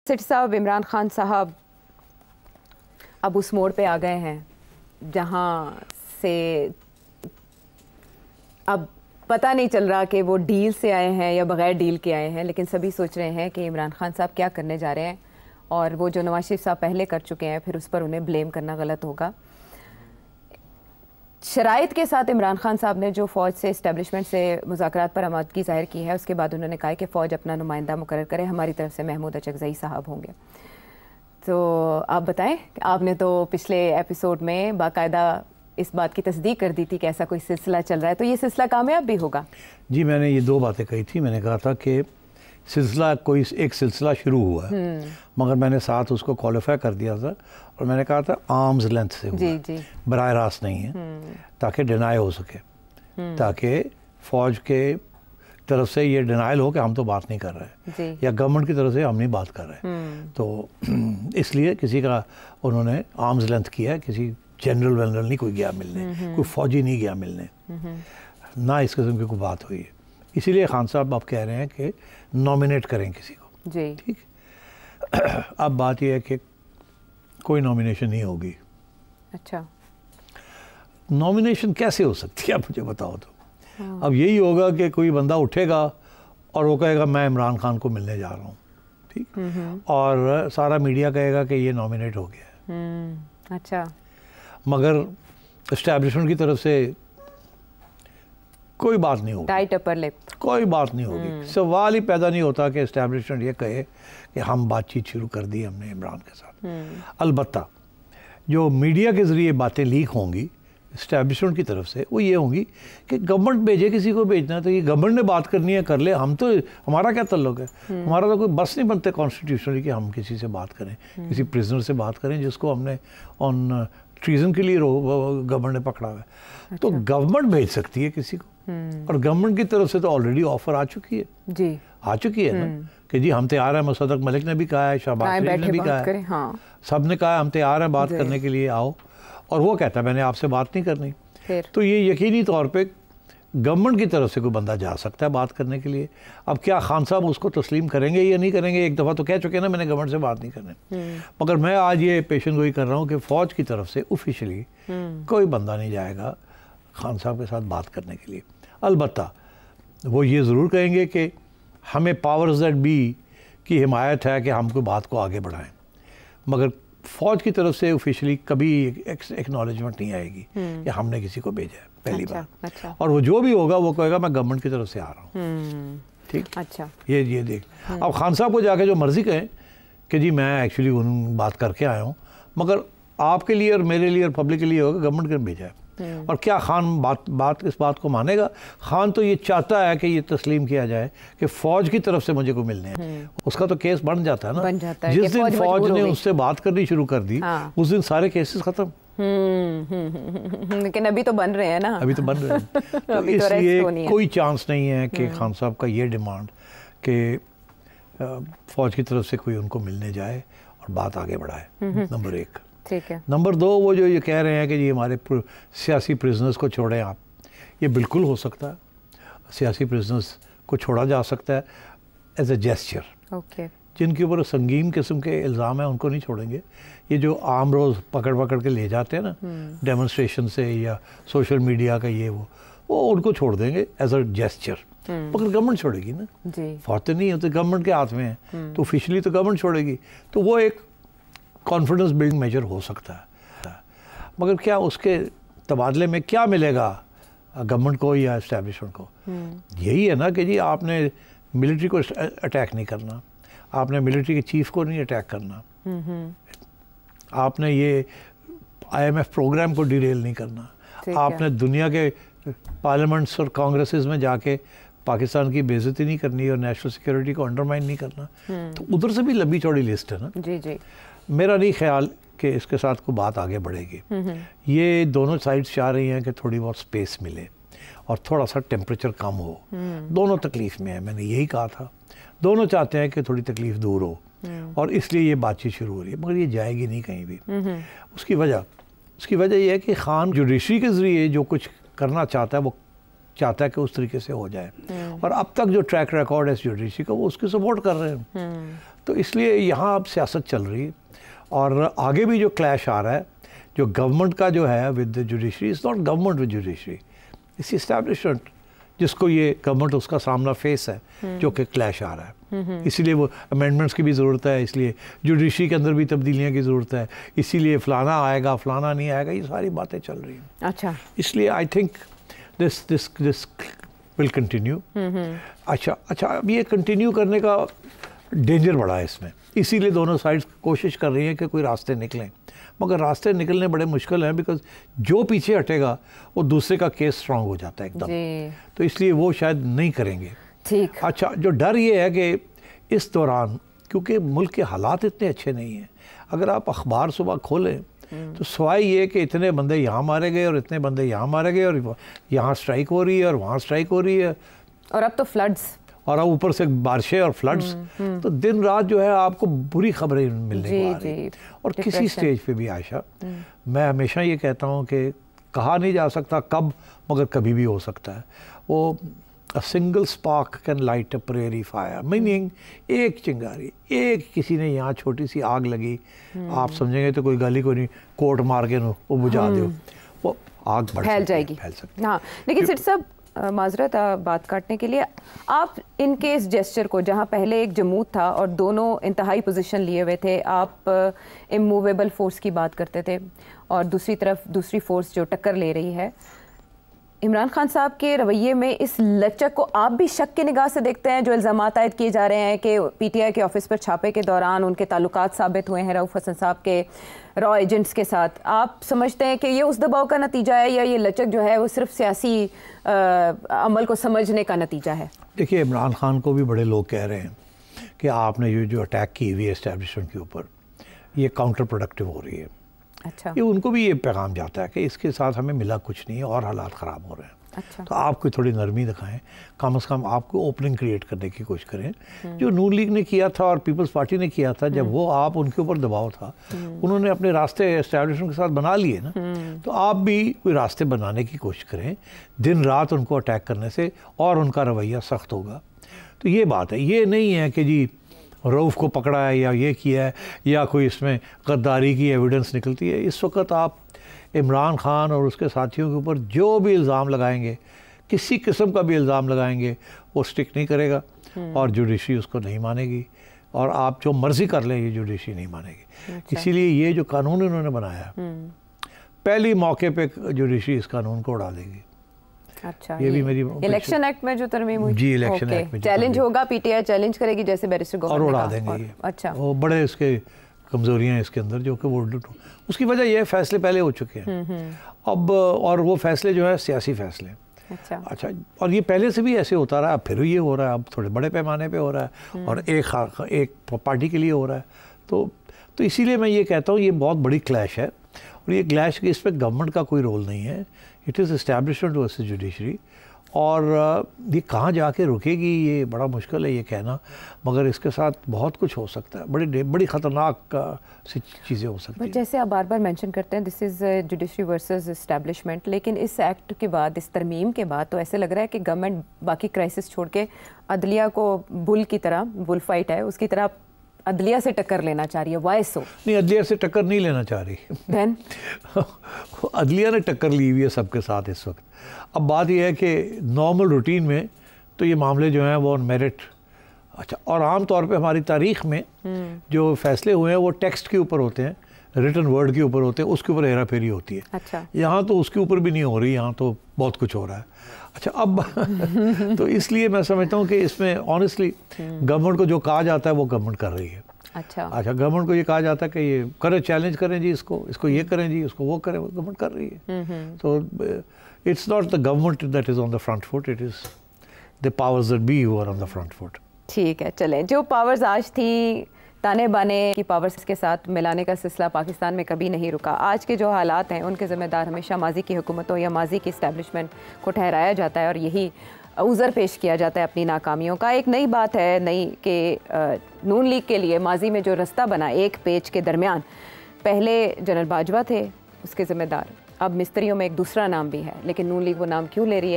सेठ साहब, इमरान खान साहब अब उस मोड़ पे आ गए हैं जहां से अब पता नहीं चल रहा कि वो डील से आए हैं या बगैर डील के आए हैं, लेकिन सभी सोच रहे हैं कि इमरान खान साहब क्या करने जा रहे हैं और वो जो नवाज शरीफ साहब पहले कर चुके हैं फिर उस पर उन्हें ब्लेम करना गलत होगा। शराइत के साथ इमरान खान साहब ने जो फ़ौज से इस्टेब्लिशमेंट से मुज़ाकरात पर आमादगी ज़ाहिर की है, उसके बाद उन्होंने कहा कि फ़ौज अपना नुमाइंदा मुकर्रर करे, हमारी तरफ से महमूद अचकज़ई साहब होंगे। तो आप बताएं, आपने तो पिछले एपिसोड में बाकायदा इस बात की तस्दीक कर दी थी कि ऐसा कोई सिलसिला चल रहा है, तो ये सिलसिला कामयाब भी होगा? जी, मैंने ये दो बातें कही थी। मैंने कहा था कि सिलसिला कोई एक सिलसिला शुरू हुआ है, मगर मैंने साथ उसको क्वालिफाई कर दिया था और मैंने कहा था आर्म्स लेंथ से हुआ, जी। बराह रास्त नहीं है, ताकि डिनाई हो सके, ताकि फ़ौज के तरफ से ये डिनाइल हो कि हम तो बात नहीं कर रहे या गवर्नमेंट की तरफ से हम नहीं बात कर रहे। तो इसलिए किसी का उन्होंने आर्म्स लेंथ किया है, किसी जनरल वेनरल नहीं कोई गया मिलने, कोई फ़ौजी नहीं गया मिलने, ना इस किस्म की कोई बात हुई है। इसीलिए खान साहब आप कह रहे हैं कि नॉमिनेट करें किसी को, जी ठीक। अब बात यह है कि कोई नॉमिनेशन नहीं होगी। अच्छा, नॉमिनेशन कैसे हो सकती है, आप मुझे बताओ तो। अब यही होगा कि कोई बंदा उठेगा और वो कहेगा मैं इमरान खान को मिलने जा रहा हूँ, ठीक, और सारा मीडिया कहेगा कि ये नॉमिनेट हो गया। अच्छा, मगर इस्टेब्लिशमेंट की तरफ से कोई बात नहीं होगी, टाइट अपर लिप, कोई बात नहीं होगी। सवाल ही पैदा नहीं होता कि इस्टेब्लिशमेंट ये कहे कि हम बातचीत शुरू कर दी हमने इमरान के साथ। अलबत्ता जो मीडिया के ज़रिए बातें लीक होंगी इस्टेब्लिशमेंट की तरफ से, वो ये होंगी कि गवर्नमेंट भेजे, किसी को भेजना है तो ये गवर्नमेंट ने बात करनी है कर ले, हम तो हमारा क्या ताल्लुक है, हमारा तो कोई बस नहीं बनते कॉन्स्टिट्यूशनली कि हम किसी से बात करें, किसी प्रिजनर से बात करें जिसको हमने ऑन ट्रीजन के लिए गवर्नमेंट ने पकड़ा हुआ है। अच्छा। तो गवर्नमेंट भेज सकती है किसी को, और गवर्नमेंट की तरफ से तो ऑलरेडी ऑफर आ चुकी है, जी आ चुकी है ना, कि जी हम तैयार हैं। मुसद्दक मलिक ने भी कहा है, शहबाज शरीफ ने भी कहा है, हाँ। सब ने कहा है हम तैयार हैं बात करने के लिए, आओ। और वो कहता है मैंने आपसे बात नहीं करनी। तो ये यकीनी तौर पे गवर्नमेंट की तरफ से कोई बंदा जा सकता है बात करने के लिए। अब क्या खान साहब उसको तस्लीम करेंगे या नहीं करेंगे, एक दफ़ा तो कह चुके हैं ना मैंने गवर्नमेंट से बात नहीं करनी। मगर मैं आज ये पेशन गोई कर रहा हूँ कि फ़ौज की तरफ से ऑफिशियली कोई बंदा नहीं जाएगा खान साहब के साथ बात करने के लिए। अलबत्ता वो ये ज़रूर कहेंगे कि हमें पावर्स दैट बी की हिमायत है कि हम कोई बात को आगे बढ़ाएं, मगर फ़ौज की तरफ से ऑफिशियली कभी एक्नॉलेजमेंट नहीं आएगी कि हमने किसी को भेजा है, पहली बार। अच्छा। और वो जो भी होगा वो कहेगा मैं गवर्नमेंट की तरफ से आ रहा हूँ, ठीक। अच्छा, ये देख। अब खान साहब को जाके जो मर्ज़ी कहें कि जी मैं एक्चुअली उन बात करके आया हूँ, मगर आपके लिए और मेरे लिए और पब्लिक के लिए होगा गवर्नमेंट ने भेजा है। और क्या खान इस बात को मानेगा? खान तो ये चाहता है कि ये तस्लीम किया जाए कि फ़ौज की तरफ से मुझे को मिलने हैं। उसका तो केस बन जाता है ना, बन जाता है। जिस दिन फ़ौज ने उससे बात करनी शुरू कर दी, हाँ। उस दिन सारे केसेस खत्म। लेकिन अभी तो बन रहे हैं ना, अभी तो बन रहे हैं। तो इसलिए कोई चांस नहीं है कि खान साहब का ये डिमांड कि फ़ौज की तरफ से कोई उनको मिलने जाए और बात आगे बढ़ाए, नंबर एक। ठीक है। नंबर दो, वो जो ये कह रहे हैं कि जी हमारे सियासी प्रिजनर्स को छोड़ें आप, ये बिल्कुल हो सकता है। सियासी प्रिजनर्स को छोड़ा जा सकता है एज ए जेस्चर। ओके। जिनके ऊपर संगीन किस्म के इल्ज़ाम हैं उनको नहीं छोड़ेंगे। ये जो आम रोज़ पकड़ के ले जाते हैं ना डेमोन्स्ट्रेशन से या सोशल मीडिया का ये वो उनको छोड़ देंगे एज अ जेस्चर। मगर गवर्नमेंट छोड़ेगी ना, फौज तो नहीं होती, गवर्नमेंट के हाथ में है, तो ऑफिशियली तो गवर्नमेंट छोड़ेगी। तो वो एक कॉन्फिडेंस बिल्डिंग मेजर हो सकता है, मगर क्या उसके तबादले में क्या मिलेगा गवर्नमेंट को या एस्टेब्लिशमेंट को? यही है ना कि जी आपने मिलिट्री को अटैक नहीं करना, आपने मिलिट्री के चीफ को नहीं अटैक करना, आपने ये IMF प्रोग्राम को डिरेल नहीं करना, आपने दुनिया के पार्लियामेंट्स और कांग्रेसेस में जाके पाकिस्तान की बेइज्जती नहीं करनी और नेशनल सिक्योरिटी को अंडरमाइन नहीं करना। तो उधर से भी लंबी चौड़ी लिस्ट है ना। जी जी। मेरा नहीं ख्याल कि इसके साथ कोई बात आगे बढ़ेगी। ये दोनों साइड्स चाह रही हैं कि थोड़ी बहुत स्पेस मिले और थोड़ा सा टेम्परेचर कम हो। दोनों तकलीफ़ में है, मैंने यही कहा था। दोनों चाहते हैं कि थोड़ी तकलीफ़ दूर हो और इसलिए ये बातचीत शुरू हो रही है, मगर ये जाएगी नहीं कहीं भी। उसकी वजह यह है कि खान जुडिशरी के ज़रिए जो कुछ करना चाहता है वो चाहता है कि उस तरीके से हो जाए, और अब तक जो ट्रैक रिकॉर्ड है जुडिशरी का वो उसकी सपोर्ट कर रहे हैं। तो इसलिए यहाँ अब सियासत चल रही है और आगे भी जो क्लैश आ रहा है, जो गवर्नमेंट का जो है with the judiciary, is not government with judiciary, इस इस्टेब्लिशमेंट जिसको ये गवर्नमेंट उसका सामना फेस है जो कि क्लैश आ रहा है। इसीलिए वो अमेंडमेंट्स की भी ज़रूरत है, इसलिए जुडिशरी के अंदर भी तब्दीलियाँ की ज़रूरत है, इसीलिए फ़लाना आएगा फ़लाना नहीं आएगा, ये सारी बातें चल रही हैं। अच्छा, इसलिए I think this will continue. अच्छा, अब ये कंटिन्यू करने का डेंजर बढ़ा है इसमें, इसीलिए दोनों साइड्स कोशिश कर रही हैं कि कोई रास्ते निकलें, मगर रास्ते निकलने बड़े मुश्किल हैं, बिकॉज जो पीछे हटेगा वो दूसरे का केस स्ट्रांग हो जाता है एकदम, तो इसलिए वो शायद नहीं करेंगे। ठीक। अच्छा, जो डर ये है कि इस दौरान, क्योंकि मुल्क के हालात इतने अच्छे नहीं हैं, अगर आप अखबार सुबह खोलें तो सवाई ये कि इतने बंदे यहाँ मारे गए और इतने बंदे यहाँ मारे गए और यहाँ स्ट्राइक हो रही है और वहाँ स्ट्राइक हो रही है, और अब तो फ्लड्स, और अब ऊपर से बारिशें और फ्लड्स, तो दिन रात जो है आपको बुरी खबरें मिलने को आ रही। और किसी स्टेज पे भी आयशा, मैं हमेशा ये कहता हूँ कि कहा नहीं जा सकता कब, मगर कभी भी हो सकता है। वो a single spark can light a prairie fire, meaning एक चिंगारी, एक किसी ने यहाँ छोटी सी आग लगी, आप समझेंगे तो कोई गाली को नहीं, कोट मार के वो बुझा दो, वो आग फैल जाएगी, फैल सकती। हाँ, लेकिन सिर्फ सब माजरत बात काटने के लिए, आप इनके इस जेस्चर को, जहाँ पहले एक जमूत था और दोनों इंतहाई पोजीशन लिए हुए थे, आप इमूवेबल फोर्स की बात करते थे और दूसरी तरफ दूसरी फोर्स जो टक्कर ले रही है, इमरान खान साहब के रवैये में इस लचक को आप भी शक की निगाह से देखते हैं? जो इल्ज़ामात आयद किए जा रहे हैं कि पीटीआई के ऑफिस पर छापे के दौरान उनके ताल्लुकात साबित हुए हैं रऊफ हसन साहब के रॉ एजेंट्स के साथ, आप समझते हैं कि ये उस दबाव का नतीजा है या ये लचक जो है वो सिर्फ सियासी अमल को समझने का नतीजा है? देखिए, इमरान खान को भी बड़े लोग कह रहे हैं कि आपने जो अटैक की हुई है एस्टेब्लिशमेंट के ऊपर, ये काउंटर प्रोडक्टिव हो रही है। अच्छा, ये उनको भी ये पैगाम जाता है कि इसके साथ हमें मिला कुछ नहीं है और हालात ख़राब हो रहे हैं। अच्छा, तो आप कोई थोड़ी नरमी दिखाएं, कम से कम आपको ओपनिंग क्रिएट करने की कोशिश करें। जो नून लीग ने किया था और पीपल्स पार्टी ने किया था, जब वो आप उनके ऊपर दबाव था, उन्होंने अपने रास्ते एस्टैब्लिशमेंट के साथ बना लिए ना, तो आप भी कोई रास्ते बनाने की कोशिश करें, दिन रात उनको अटैक करने से और उनका रवैया सख्त होगा। तो ये बात है, ये नहीं है कि जी रऊफ को पकड़ा है या ये किया है या कोई इसमें गद्दारी की एविडेंस निकलती है। इस वक्त आप इमरान खान और उसके साथियों के ऊपर जो भी इल्ज़ाम लगाएंगे, किसी किस्म का भी इल्ज़ाम लगाएंगे, वो स्टिक नहीं करेगा और जुडिशरी उसको नहीं मानेगी, और आप जो मर्ज़ी कर लें ये जुडिशरी नहीं मानेगी। अच्छा। इसीलिए ये जो कानून इन्होंने बनाया, पहली मौके पे जुडिशरी इस कानून को उड़ा देगी। अच्छा, ये भी मेरी इलेक्शन एक्ट में जो तरमीम हुई, जी इलेक्शन एक्ट में चैलेंज होगा, पीटीआई चैलेंज करेगी जैसे बैरिस्टर और उड़ा देंगे ये। अच्छा, वो बड़े इसके कमजोरियां हैं इसके अंदर, जो कि वो उसकी वजह ये है फैसले पहले हो चुके हैं अब, और वो फैसले जो है सियासी फैसले। अच्छा, और ये पहले से भी ऐसे होता रहा, अब फिर ये हो रहा है, अब थोड़े बड़े पैमाने पे हो रहा है और एक पार्टी के लिए हो रहा है। तो इसीलिए मैं ये कहता हूँ ये बहुत बड़ी क्लैश है, और ये क्लैश इस पर गवर्नमेंट का कोई रोल नहीं है, it is establishment versus judiciary. और ये कहाँ जाके रुकेगी ये बड़ा मुश्किल है ये कहना, मगर इसके साथ बहुत कुछ हो सकता है, बड़ी ख़तरनाक सी चीज़ें हो सकती हैं। जैसे आप बार बार मेंशन करते हैं this is judiciary versus establishment, लेकिन इस एक्ट के बाद, इस तरमीम के बाद तो ऐसे लग रहा है कि गवर्नमेंट बाकी क्राइसिस छोड़ के अदलिया को बुल की तरह, बुल फाइट है उसकी तरह अदलिया से टक्कर लेना चाह रही है। वाई सो? नहीं, अदलिया से टक्कर नहीं लेना चाह रही। Then? अदलिया ने टक्कर ली हुई है सबके साथ इस वक्त। अब बात यह है कि नॉर्मल रूटीन में तो ये मामले जो हैं वो ऑन मेरिट, अच्छा, और आम तौर पे हमारी तारीख में जो फैसले हुए हैं वो टेक्स्ट के ऊपर होते हैं, रिटन वर्ड के ऊपर होते हैं, उसके ऊपर हेरा फेरी होती है। अच्छा, यहाँ तो उसके ऊपर भी नहीं हो रही, यहाँ तो बहुत कुछ हो रहा है। अच्छा, अब तो इसलिए मैं समझता हूँ कि इसमें ऑनेस्टली गवर्नमेंट को जो कहा जाता है वो गवर्नमेंट कर रही है। अच्छा, गवर्नमेंट को ये कहा जाता है कि ये करें, चैलेंज करें जी, इसको ये करें जी, इसको वो करें, वो गवर्नमेंट कर रही है। तो it's not the government that is on the front foot, it is the powers that be who are on the front foot. ठीक है, चलें, जो पावर्स आज थी ताने बाने की पावर्स के साथ मिलाने का सिलसिला पाकिस्तान में कभी नहीं रुका। आज के जो हालात हैं उनके ज़िम्मेदार हमेशा माजी की हुकूमतों या माजी की इस्टेब्लिशमेंट को ठहराया जाता है और यही उज़र पेश किया जाता है अपनी नाकामियों का। एक नई बात है, नई कि नून लीग के लिए माजी में जो रास्ता बना एक पेच के दरमियान, पहले जनरल बाजवा थे उसके ज़िम्मेदार, अब मिस्त्रियों में एक दूसरा नाम भी है, लेकिन नून लीग वो नाम क्यों ले रही है